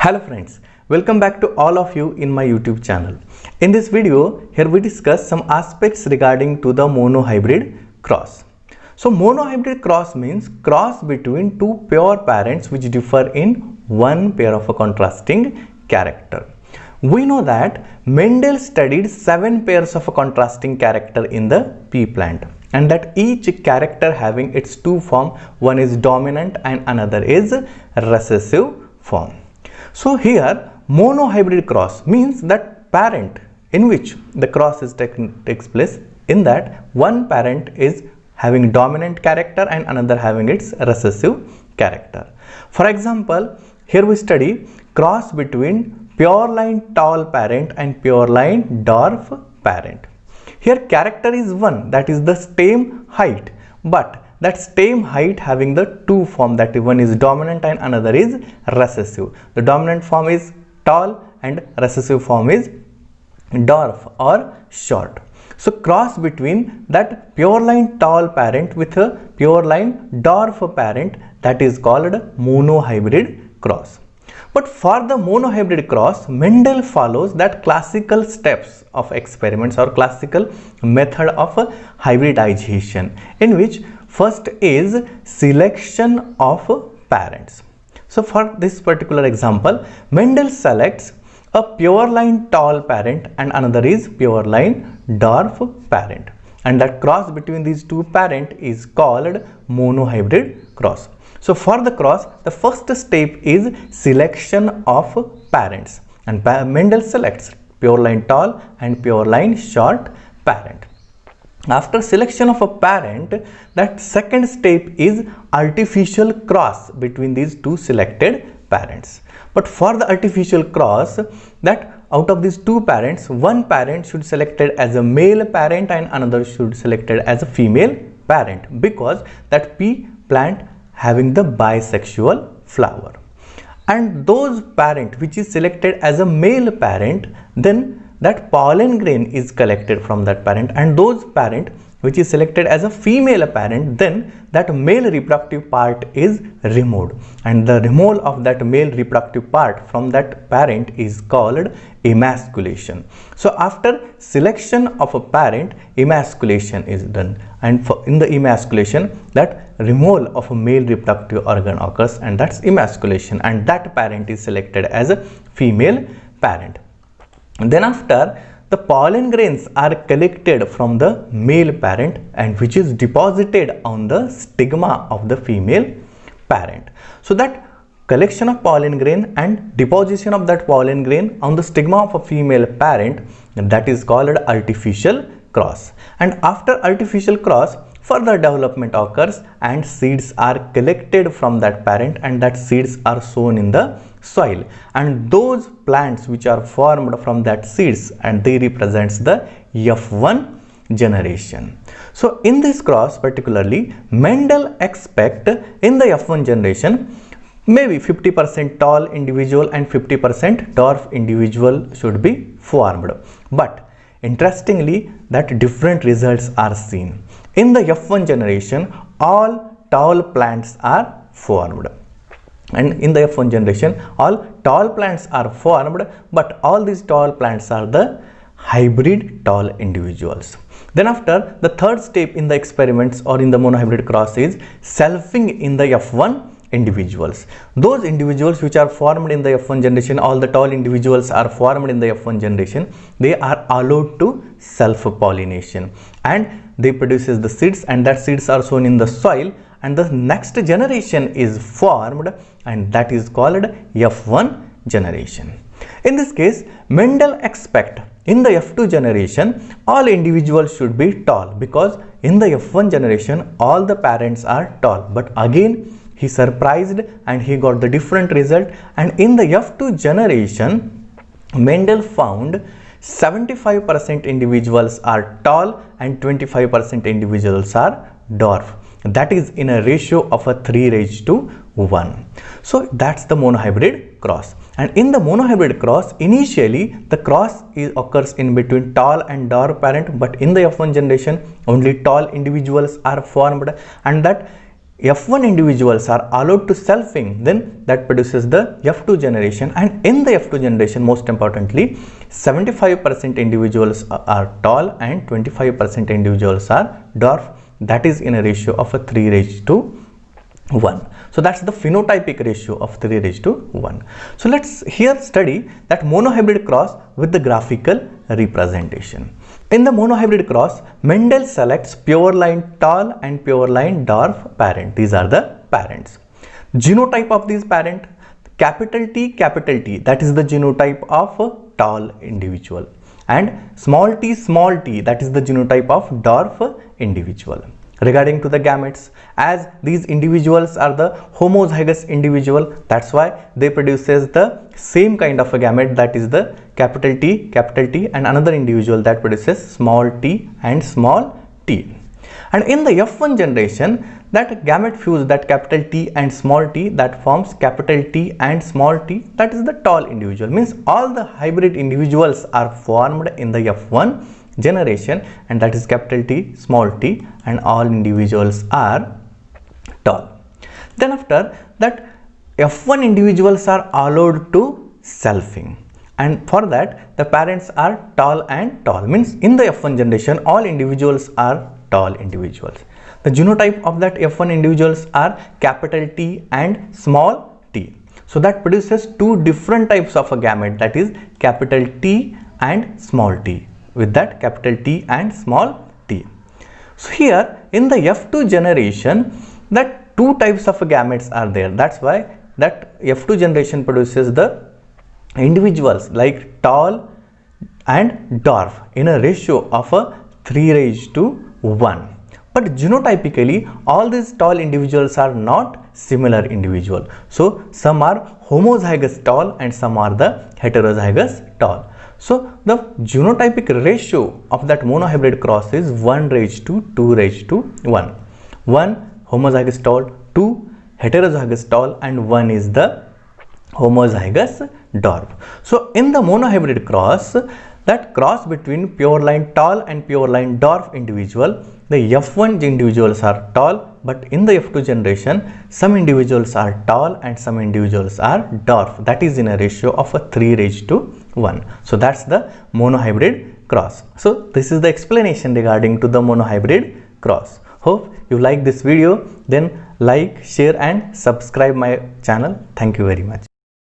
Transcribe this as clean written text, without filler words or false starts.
Hello friends, welcome back to all of you in my YouTube channel. In this video, here we discuss some aspects regarding to the monohybrid cross. So monohybrid cross means cross between two pure parents which differ in one pair of a contrasting character. We know that Mendel studied 7 pairs of a contrasting character in the pea plant, and that each character having its two form, one is dominant and another is recessive form. So here monohybrid cross means that parent in which the cross is takes place, in that one parent is having dominant character and another having its recessive character. For example, here we study cross between pure line tall parent and pure line dwarf parent. Here character is one, that is the stem height, but that stem height having the two form, that one is dominant and another is recessive. The dominant form is tall and recessive form is dwarf or short. So cross between that pure line tall parent with a pure line dwarf parent, that is called monohybrid cross. But for the monohybrid cross, Mendel follows that classical steps of experiments or classical method of hybridization, in which first is selection of parents. So for this particular example, Mendel selects a pure line tall parent and another is pure line dwarf parent, and that cross between these two parents is called monohybrid cross. So for the cross, the first step is selection of parents, and Mendel selects pure line tall and pure line short parent. After selection of a parent, that second step is artificial cross between these two selected parents. But for the artificial cross, that out of these two parents, one parent should selected as a male parent and another should selected as a female parent, because that pea plant having the bisexual flower. And those parent which is selected as a male parent, then that pollen grain is collected from that parent, and those parent which is selected as a female parent, then that male reproductive part is removed, and the removal of that male reproductive part from that parent is called emasculation. So after selection of a parent, emasculation is done, and in the emasculation, that removal of a male reproductive organ occurs, and that's emasculation, and that parent is selected as a female parent. And then after, the pollen grains are collected from the male parent and which is deposited on the stigma of the female parent. So that collection of pollen grain and deposition of that pollen grain on the stigma of a female parent, that is called artificial cross. And after artificial cross, further development occurs and seeds are collected from that parent, and that seeds are sown in the soil, and those plants which are formed from that seeds, and they represents the F1 generation. So in this cross particularly, Mendel expect in the F1 generation maybe 50% tall individual and 50% dwarf individual should be formed. But interestingly, that different results are seen. In the F1 generation, all tall plants are formed. And in the F1 generation, all tall plants are formed, but all these tall plants are the hybrid tall individuals. Then after, the third step in the experiments or in the monohybrid cross is selfing in the F1 individuals. Those individuals which are formed in the F1 generation, all the tall individuals are formed in the F1 generation, they are allowed to self-pollination, and they produces the seeds, and that seeds are sown in the soil, and the next generation is formed, and that is called F1 generation. In this case, Mendel expect in the F2 generation all individuals should be tall, because in the F1 generation all the parents are tall, but again he surprised and he got the different result, and in the F2 generation Mendel found 75% individuals are tall and 25% individuals are dwarf. That is in a ratio of a 3:1. So that's the monohybrid cross. And in the monohybrid cross, initially the cross occurs in between tall and dwarf parent, but in the F1 generation only tall individuals are formed, and that F1 individuals are allowed to selfing, then that produces the F2 generation, and in the F2 generation, most importantly, 75% individuals are tall and 25% individuals are dwarf. That is in a ratio of a 3:1. So that's the phenotypic ratio of 3:1. So let's here study that monohybrid cross with the graphical representation. In the monohybrid cross, Mendel selects pure line tall and pure line dwarf parent. These are the parents. Genotype of these parent, capital T, that is the genotype of a tall individual, and small t, that is the genotype of dwarf individual. Regarding to the gametes, as these individuals are the homozygous individual, that's why they produces the same kind of a gamete, that is the capital T, and another individual that produces small t and small t. And in the F1 generation, that gamete fuse, that capital T and small t, that forms capital T and small t, that is the tall individual. Means all the hybrid individuals are formed in the F1 generation, and that is capital T, small t, and all individuals are tall. Then after that, F1 individuals are allowed to selfing, and for that the parents are tall and tall. Means in the F1 generation, all individuals are tall individuals. The genotype of that F1 individuals are capital T and small t. So that produces two different types of a gamete, that is capital T and small t, with that capital T and small t. So here in the F2 generation, that two types of gametes are there. That's why that F2 generation produces the individuals like tall and dwarf in a ratio of a 3:1. But genotypically, all these tall individuals are not similar individual. So some are homozygous tall and some are the heterozygous tall. So the genotypic ratio of that monohybrid cross is 1:2:1. 1 homozygous tall, 2 heterozygous tall, and 1 is the homozygous dwarf. So in the monohybrid cross, that cross between pure line tall and pure line dwarf individual, the F1 individuals are tall, but in the F2 generation, some individuals are tall and some individuals are dwarf. That is in a ratio of a 3:1. So that's the monohybrid cross. So this is the explanation regarding to the monohybrid cross. Hope you like this video. Then like, share and subscribe my channel. Thank you very much.